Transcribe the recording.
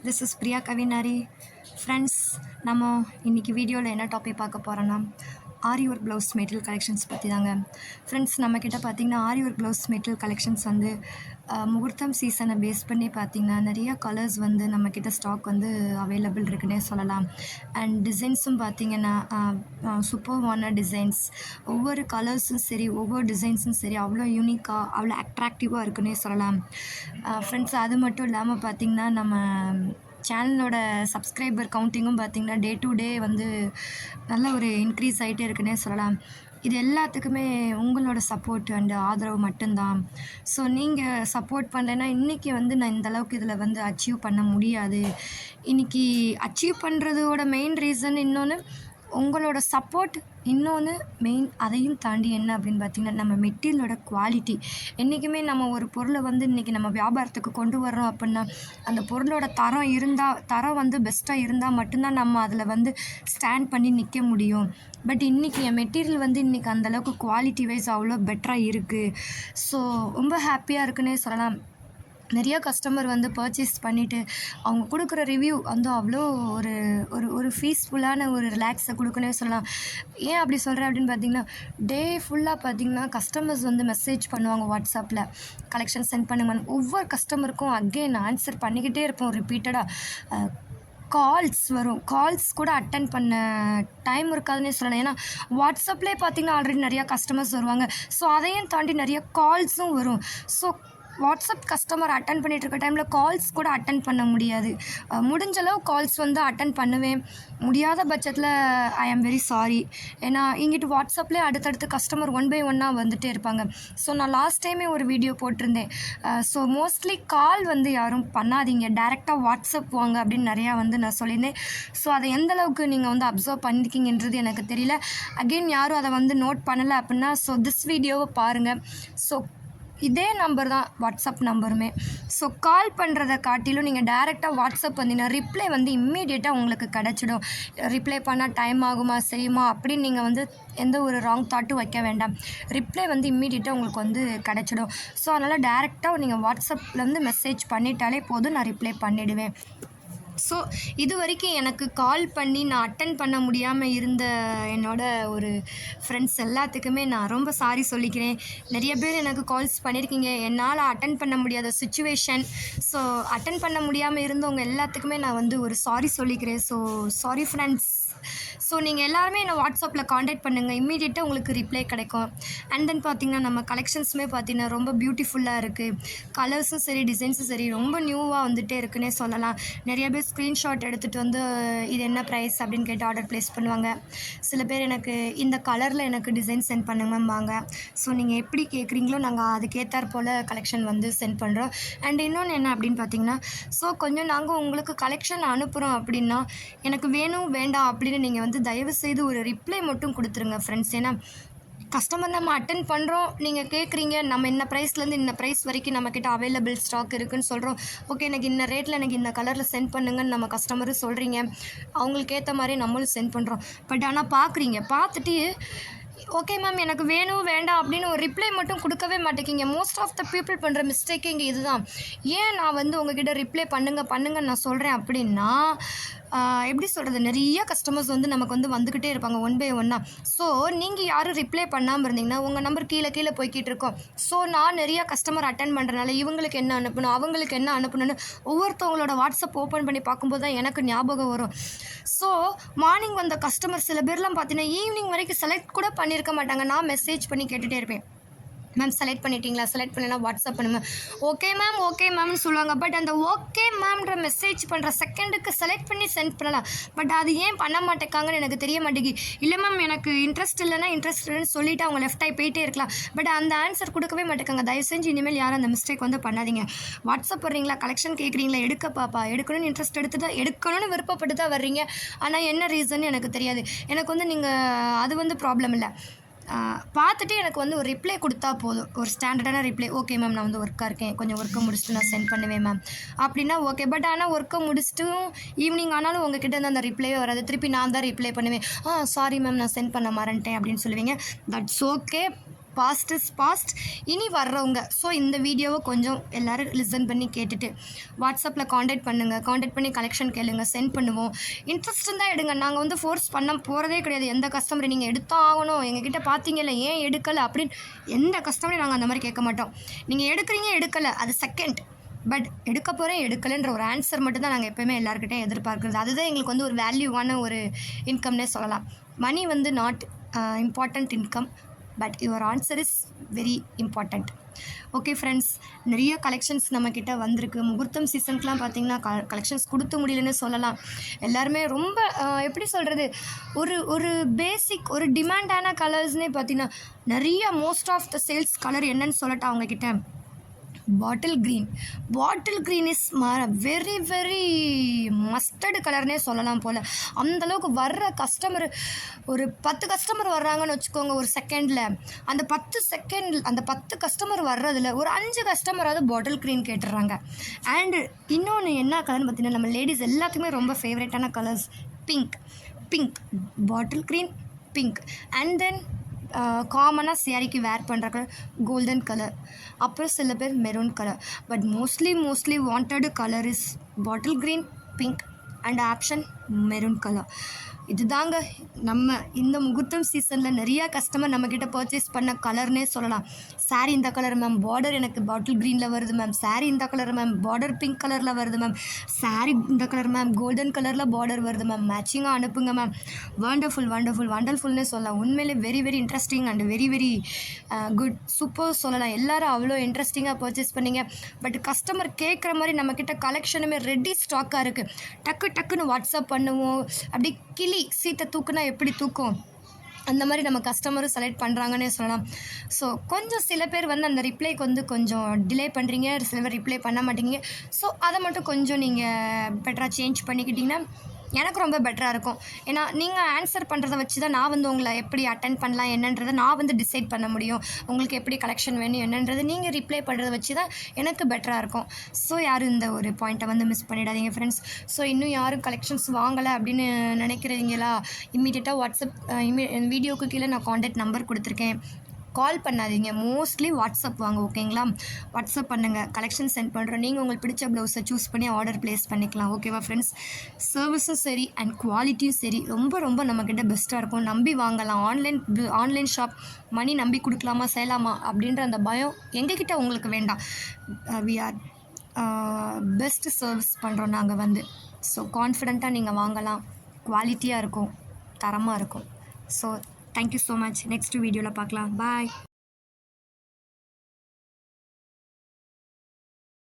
This is Priya Kavinari. Friends, நம்ம இன்றைக்கி வீடியோவில் என்ன டாபிக் பார்க்க போகிறோன்னா aari work blouse material collections பற்றி தாங்க. ஃப்ரெண்ட்ஸ், நம்மக்கிட்ட பார்த்திங்கன்னா aari work blouse material collections வந்து முகூர்த்தம் சீசனை பேஸ் பண்ணி பார்த்திங்கன்னா நிறைய கலர்ஸ் வந்து நம்மக்கிட்ட ஸ்டாக் வந்து அவைலபிள் இருக்குன்னே சொல்லலாம். அண்ட் டிசைன்ஸும் பார்த்திங்கன்னா சூப்பர்வான டிசைன்ஸ், ஒவ்வொரு கலர்ஸும் சரி ஒவ்வொரு டிசைன்ஸும் சரி அவ்வளோ யூனிக்காக அவ்வளோ அட்ராக்டிவாக இருக்குன்னே சொல்லலாம். ஃப்ரெண்ட்ஸ், அது மட்டும் இல்லாமல் பார்த்திங்கன்னா நம்ம சேனலோட சப்ஸ்கிரைபர் கவுண்டிங்கும் பார்த்திங்கன்னா டே டு டே வந்து நல்ல ஒரு இன்க்ரீஸ் ஆகிட்டே இருக்குன்னே சொல்லலாம். இது எல்லாத்துக்குமே உங்களோட சப்போர்ட் அண்ட் ஆதரவு மட்டும்தான். ஸோ நீங்கள் சப்போர்ட் பண்ணலைன்னா இன்றைக்கி வந்து நான் இந்தளவுக்கு இதில் வந்து அச்சீவ் பண்ண முடியாது. இன்றைக்கி அச்சீவ் பண்ணுறதோட மெயின் ரீசன் இன்னொன்று உங்களோட சப்போர்ட், இன்னொன்று மெயின் அதையும் தாண்டி என்ன அப்படின்னு பார்த்திங்கன்னா நம்ம மெட்டீரியலோட குவாலிட்டி. என்றைக்குமே நம்ம ஒரு பொருளை வந்து இன்றைக்கி நம்ம வியாபாரத்துக்கு கொண்டு வர்றோம் அப்படின்னா அந்த பொருளோட தரம் வந்து பெஸ்ட்டாக இருந்தால் மட்டும்தான் நம்ம அதில் வந்து ஸ்டாண்ட் பண்ணி நிற்க முடியும். பட் இன்றைக்கி என் மெட்டீரியல் வந்து இன்றைக்கி அந்தளவுக்கு குவாலிட்டி வைஸ் அவ்வளோ பெட்டராக இருக்குது. ஸோ ரொம்ப ஹாப்பியாக இருக்குன்னே சொல்லலாம். நிறைய கஸ்டமர் வந்து பர்ச்சேஸ் பண்ணிவிட்டு அவங்க கொடுக்குற ரிவ்யூ வந்து அவ்வளோ ஒரு ஒரு ஒரு பீஸ்ஃபுல்லான ஒரு ரிலாக்ஸை கொடுக்குன்னே சொல்லலாம். ஏன் அப்படி சொல்கிறேன் அப்படின்னு பார்த்திங்கன்னா டே ஃபுல்லாக பார்த்திங்கன்னா கஸ்டமர்ஸ் வந்து மெசேஜ் பண்ணுவாங்க வாட்ஸ்அப்பில், கலெக்ஷன் சென்ட் பண்ணுங்க. ஒவ்வொரு கஸ்டமருக்கும் அகெயின் ஆன்சர் பண்ணிக்கிட்டே இருப்போம் ரிப்பீட்டடாக. கால்ஸ் வரும், கால்ஸ் கூட அட்டன் பண்ண டைம் இருக்காதுன்னே சொல்லலாம். ஏன்னா வாட்ஸ்அப்லேயே பார்த்திங்கன்னா ஆல்ரெடி நிறையா கஸ்டமர்ஸ் வருவாங்க. ஸோ அதையும் தாண்டி நிறைய கால்ஸும் வரும். ஸோ வாட்ஸ்அப் கஸ்டமர் அட்டன் பண்ணிகிட்டு இருக்க டைமில் கால்ஸ் கூட அட்டன் பண்ண முடியாது. முடிஞ்சளவு கால்ஸ் வந்து அட்டன் பண்ணுவேன். முடியாத பட்சத்தில் ஐ ஆம் வெரி சாரி. ஏன்னா இங்கிட்டு வாட்ஸ்அப்லேயே அடுத்தடுத்து கஸ்டமர் ஒன் பை ஒன்னாக வந்துகிட்டே இருப்பாங்க. ஸோ நான் லாஸ்ட் டைமே ஒரு வீடியோ போட்டிருந்தேன். ஸோ மோஸ்ட்லி கால் வந்து யாரும் பண்ணாதீங்க, டேரெக்டாக வாட்ஸ்அப் வாங்க அப்படின்னு நிறையா வந்து நான் சொல்லியிருந்தேன். ஸோ அதை எந்தளவுக்கு நீங்கள் வந்து அப்சர்வ் பண்ணியிருக்கீங்கன்றது எனக்கு தெரியல. அகெயின் யாரும் அதை வந்து நோட் பண்ணலை அப்படின்னா ஸோ திஸ் வீடியோவை பாருங்கள். ஸோ இதே நம்பர் தான் வாட்ஸ்அப் நம்பருமே. ஸோ கால் பண்ணுறதை காட்டிலும் நீங்கள் டேரெக்டாக வாட்ஸ்அப் வந்தீங்கன்னா ரிப்ளை வந்து இம்மீடியட்டாக உங்களுக்கு கிடச்சிடும். ரிப்ளை பண்ணால் டைம் ஆகுமா செய்யுமா அப்படின்னு நீங்கள் வந்து எந்த ஒரு ராங் தாட்டும் வைக்க வேண்டாம். ரிப்ளை வந்து இம்மீடியட்டாக உங்களுக்கு வந்து கிடச்சிடும். ஸோ அதனால் டேரெக்டாக நீங்கள் வாட்ஸ்அப்லேருந்து மெசேஜ் பண்ணிட்டாலே போதும், நான் ரிப்ளை பண்ணிவிடுவேன். ஸோ இது வரைக்கும் எனக்கு கால் பண்ணி நான் அட்டன் பண்ண முடியாமல் இருந்த ஒரு ஃப்ரெண்ட்ஸ் எல்லாத்துக்குமே நான் ரொம்ப சாரி சொல்லிக்கிறேன். நிறைய பேர் எனக்கு கால்ஸ் பண்ணியிருக்கீங்க, என்னால் அட்டன் பண்ண முடியாத சுச்சுவேஷன். ஸோ அட்டன் பண்ண முடியாமல் இருந்தவங்க எல்லாத்துக்குமே நான் வந்து ஒரு சாரி சொல்லிக்கிறேன். So sorry friends. ஸோ நீங்கள் எல்லாருமே என்னை வாட்ஸ்அப்பில் காண்டாக்ட் பண்ணுங்கள், இம்மீடியட்டாக உங்களுக்கு ரிப்ளை கிடைக்கும். அண்ட் தென் பார்த்திங்கன்னா நம்ம கலெக்ஷன்ஸுமே பார்த்திங்கன்னா ரொம்ப பியூட்டிஃபுல்லாக இருக்குது. கலர்ஸும் சரி டிசைன்ஸும் சரி ரொம்ப நியூவாக வந்துகிட்டே இருக்குன்னே சொல்லலாம். நிறைய பேர் ஸ்க்ரீன்ஷாட் எடுத்துகிட்டு வந்து இது என்ன ப்ரைஸ் அப்படின்னு கேட்டு ஆர்டர் ப்ளேஸ் பண்ணுவாங்க. சில பேர் எனக்கு இந்த கலரில் எனக்கு டிசைன் சென்ட் பண்ணுங்கம்பாங்க. ஸோ நீங்கள் எப்படி கேட்குறீங்களோ நாங்கள் அதுக்கேற்றாற் போல் கலெக்ஷன் வந்து சென்ட் பண்ணுறோம். அண்ட் இன்னொன்று என்ன அப்படின்னு பார்த்திங்கன்னா ஸோ கொஞ்சம் நாங்கள் உங்களுக்கு கலெக்ஷன் அனுப்புகிறோம் அப்படின்னா எனக்கு வேணும் வேண்டாம் அப்படின்னு நீங்கள் வந்து தயவுசெய்து ஒரு ரிப்ளை மட்டும் கொடுத்துருங்க ஃப்ரெண்ட்ஸ். ஏன்னா கஸ்டமர் நம்ம அட்டன் பண்ணுறோம், நீங்கள் கேட்குறீங்க நம்ம இந்த ப்ரைஸ்லேருந்து இந்த ப்ரைஸ் வரைக்கும் நம்மக்கிட்ட அவைலபிள் ஸ்டாக் இருக்குதுன்னு சொல்கிறோம். ஓகே, எனக்கு இந்த ரேட்டில் எனக்கு இந்த கலரில் சென்ட் பண்ணுங்கன்னு நம்ம கஸ்டமரும் சொல்கிறீங்க, அவங்களுக்கு ஏற்ற மாதிரி நம்மளும் சென்ட் பண்ணுறோம். பட் ஆனால் பார்த்துட்டு ஓகே மேம் எனக்கு வேணும் வேண்டாம் அப்படின்னு ஒரு ரிப்ளை மட்டும் கொடுக்கவே மாட்டேங்கிங்க. மோஸ்ட் ஆஃப் த பீப்புள் பண்ணுற மிஸ்டேக்கே இங்கே இதுதான். ஏன் நான் வந்து உங்ககிட்ட ரிப்ளை பண்ணுங்கன்னு நான் சொல்கிறேன் அப்படின்னா எப்படி சொல்கிறது, நிறைய கஸ்டமர்ஸ் வந்து நமக்கு வந்து வந்துக்கிட்டே இருப்பாங்க ஒன் பை ஒன்னாக. ஸோ நீங்கள் யாரும் ரிப்ளை பண்ணாமல் இருந்தீங்கன்னா உங்கள் நம்பர் கீழே போய்கிட்டு இருக்கோம். ஸோ நான் நிறையா கஸ்டமர் அட்டன் பண்ணுறதுனால இவங்களுக்கு என்ன அனுப்பணும் அவங்களுக்கு என்ன அனுப்பணும்னு ஒவ்வொருத்தவங்களோட வாட்ஸ்அப் ஓப்பன் பண்ணி பார்க்கும்போது தான் எனக்கு ஞாபகம் வரும். ஸோ மார்னிங் வந்த கஸ்டமர் சில பேர்லாம் பார்த்தீங்கன்னா ஈவினிங் வரைக்கும் செலக்ட் கூட பண்ணியிருக்க மாட்டாங்க. நான் மெசேஜ் பண்ணி கேட்டுகிட்டே இருப்பேன், மேம் செலக்ட் பண்ணிட்டீங்களா, செலக்ட் பண்ணலாம் வாட்ஸ்அப் பண்ணுங்கள். ஓகே மேம்னு சொல்லுவாங்க. பட் அந்த ஓகே மேம்ன்ற மெசேஜ் பண்ணுற செகண்டுக்கு செலக்ட் பண்ணி சென்ட் பண்ணலாம். பட் அது ஏன் பண்ண மாட்டேங்காங்கன்னு எனக்கு தெரிய மாட்டேங்குது. இல்லை மேம் எனக்கு இன்ட்ரெஸ்ட் இல்லைன்னு சொல்லிவிட்டு அவங்க லெஃப்ட் ஆகி போயிட்டே இருக்கலாம். பட் அந்த ஆன்சர் கொடுக்கவே மாட்டேங்காங்க. தயவு செஞ்சு இனிமேல் யாரும் அந்த மிஸ்டேக் வந்து பண்ணாதீங்க. வாட்ஸ்அப் வர்றீங்களா, கலெக்ஷன் கேட்குறீங்களா, எடுக்கணும்னு இன்ட்ரெஸ்ட் எடுத்து தான் எடுக்கணும்னு விருப்பப்பட்டு தான் வர்றீங்க. ஆனால் என்ன ரீசன் எனக்கு தெரியாது. எனக்கு வந்து நீங்கள் அது வந்து ப்ராப்ளம் இல்லை. பார்த்துட்டு எனக்கு வந்து ஒரு ரிப்ளை கொடுத்தா போதும், ஒரு ஸ்டாண்டர்டான ரிப்ளை. ஓகே மேம் நான் வந்து ஒர்க்காக இருக்கேன், கொஞ்சம் ஒர்க்கை முடிச்சுட்டு நான் சென்ட் பண்ணுவேன் மேம் அப்படின்னா ஓகே. பட் ஆனால் ஒர்க்கை முடிச்சுட்டும் ஈவினிங் ஆனாலும் உங்ககிட்ட இருந்து அந்த ரிப்ளையே வராது. திருப்பி நான் தான் ரிப்ளை பண்ணுவேன், சாரி மேம் நான் சென்ட் பண்ண மறந்துட்டேன் அப்படின்னு சொல்லுவீங்க. That's okay. Past is past. இனி வர்றவங்க ஸோ இந்த வீடியோவை கொஞ்சம் எல்லோரும் லிசன் பண்ணி கேட்டுட்டு வாட்ஸ்அப்பில் காண்டாக்ட் பண்ணுங்கள், காண்டாக்ட் பண்ணி கலெக்ஷன் கேளுங்க, சென்ட் பண்ணுவோம். இன்ட்ரெஸ்ட் இருந்தால் எடுங்க. நாங்கள் வந்து ஃபோர்ஸ் பண்ண போகிறதே கிடையாது. எந்த கஸ்டமரை நீங்கள் எடுத்தான் ஆகணும், எங்ககிட்ட பார்த்தீங்கல்ல ஏன் எடுக்கலை அப்படின்னு எந்த கஸ்டமரையும் நாங்கள் அந்த மாதிரி கேட்க மாட்டோம். நீங்கள் எடுக்கிறீங்க எடுக்கலை அது செகண்ட், பட் எடுக்க போகிறேன் எடுக்கலைன்ற ஒரு ஆன்சர் மட்டும்தான் நாங்கள் எப்போயுமே எல்லாருக்கிட்டையும் எதிர்பார்க்குறது. அதுதான் எங்களுக்கு வந்து ஒரு வேல்யூவான ஒரு இன்கம்னே சொல்லலாம். மணி வந்து not important income, but your answer is very important. Okay friends, நிறைய கலெக்ஷன்ஸ் நம்மக்கிட்ட வந்திருக்கு. முகூர்த்தம் சீசனுக்குலாம் பார்த்திங்கன்னா கலெக்ஷன்ஸ் கொடுத்து முடியலன்னு சொல்லலாம். எல்லாருமே ரொம்ப எப்படி சொல்கிறது, ஒரு பேசிக் ஒரு டிமாண்டான கலர்ஸ்னே பார்த்திங்கன்னா நிறைய most of the sales colour என்னன்னு சொல்லட்டா அவங்கக்கிட்ட, bottle green is very very mustard கலர்னே சொல்லலாம் போல். அந்தளவுக்கு வர்ற கஸ்டமர் ஒரு 10 கஸ்டமர் வர்றாங்கன்னு வச்சுக்கோங்க ஒரு செகண்டில், அந்த 10 கஸ்டமர் வர்றதில் ஒரு 5 கஸ்டமராவது பாட்டில் க்ரீன் கேட்டுடுறாங்க. அண்டு இன்னொன்று என்ன கலர்னு பார்த்தீங்கன்னா, நம்ம லேடிஸ் எல்லாத்துக்குமே ரொம்ப ஃபேவரட்டான colours pink, bottle green, pink. And then காமனாக சேரீக்கு வேர் பண்ணுற கலர் கோல்டன் கலர், அப்புறம் சில பேர் maroon colour. But mostly wanted colour is bottle green, pink and option maroon colour. இதுதாங்க நம்ம இந்த முகூர்த்தம் சீசனில் நிறையா கஸ்டமர் நம்மக்கிட்ட பர்ச்சேஸ் பண்ண கலர்னே சொல்லலாம். சாரீ இந்த கலர் மேம், பார்டர் எனக்கு பாட்டில் க்ரீனில் வருது மேம், சாரீ இந்த கலர் மேம், பார்டர் பிங்க் கலரில் வருது மேம், சாரீ இந்த கலர் மேம், கோல்டன் கலரில் பார்டர் வருது மேம், மேட்சிங்காக அனுப்புங்க மேம். வண்டர்ஃபுல்னே சொல்லலாம். உண்மையிலே very very interesting and very very good, super சொல்லலாம். எல்லோரும் அவ்வளோ இன்ட்ரெஸ்டிங்காக பர்ச்சேஸ் பண்ணிங்க. பட் கஸ்டமர் கேட்குற மாதிரி நம்மக்கிட்ட கலெக்ஷனுமே ரெடி ஸ்டாக்காக இருக்குது. டக்குன்னு வாட்ஸ்அப் பண்ணுவோம். அப்படி கிளி சீட்டை தூக்குனா எப்படி தூக்கும் அந்த மாதிரி நம்ம கஸ்டமரும் செலக்ட் பண்ணுறாங்கன்னே சொல்லலாம். ஸோ கொஞ்சம் சில பேர் வந்து அந்த ரிப்ளைக்கு வந்து கொஞ்சம் டிலே பண்ணுறீங்க, சில பேர் ரிப்ளை பண்ண மாட்டேங்க. ஸோ அதை மட்டும் கொஞ்சம் நீங்கள் பெட்டராக சேஞ்ச் பண்ணிக்கிட்டிங்கன்னா எனக்கு ரொம்ப பெட்டராக இருக்கும். ஏன்னா நீங்கள் ஆன்சர் பண்ணுறத வச்சு தான் நான் வந்து உங்களை எப்படி அட்டென்ட் பண்ணலாம் என்னன்றதை நான் வந்து டிசைட் பண்ண முடியும். உங்களுக்கு எப்படி கலெக்ஷன் வேணும் என்னன்றது நீங்கள் ரிப்ளை பண்ணுறத வச்சு தான் எனக்கு பெட்டராக இருக்கும். ஸோ யாரும் இந்த ஒரு பாயிண்ட்டை வந்து மிஸ் பண்ணிடாதீங்க ஃப்ரெண்ட்ஸ். ஸோ இன்னும் யாரும் கலெக்ஷன்ஸ் வாங்கலை அப்படின்னு நினைக்கிறீங்களா, இம்மீடியட்டாக வாட்ஸ்அப் வீடியோக்கு கீழே நான் காண்டாக்ட் நம்பர் கொடுத்துருக்கேன், கால் பண்ணாதீங்க. மோஸ்ட்லி வாட்ஸ்அப் வாங்க, ஓகேங்களா? வாட்ஸ்அப் பண்ணுங்கள், கலெக்ஷன் சென்ட் பண்ணுறோம். நீங்கள் உங்களுக்கு பிடிச்ச ப்ளவுஸை சூஸ் பண்ணி ஆர்டர் ப்ளேஸ் பண்ணிக்கலாம், ஓகேவா ஃப்ரெண்ட்ஸ்? சர்வீஸும் சரி அண்ட் குவாலிட்டியும் சரி ரொம்ப நம்மக்கிட்ட பெஸ்ட்டாக இருக்கும். நம்பி வாங்கலாம். ஆன்லைன் ஷாப் மணி நம்பி கொடுக்கலாமா செய்யலாமா அப்படின்ற அந்த பயம் எங்ககிட்ட உங்களுக்கு வேண்டாம். வி ஆர் பெஸ்ட் சர்வீஸ் பண்ணுறோம் நாங்கள் வந்து. ஸோ கான்ஃபிடெண்ட்டாக நீங்கள் வாங்கலாம். குவாலிட்டியாக இருக்கும், தரமாக இருக்கும். So thank you so much. Next வீடியோவில் பார்க்கலாம். பாய்.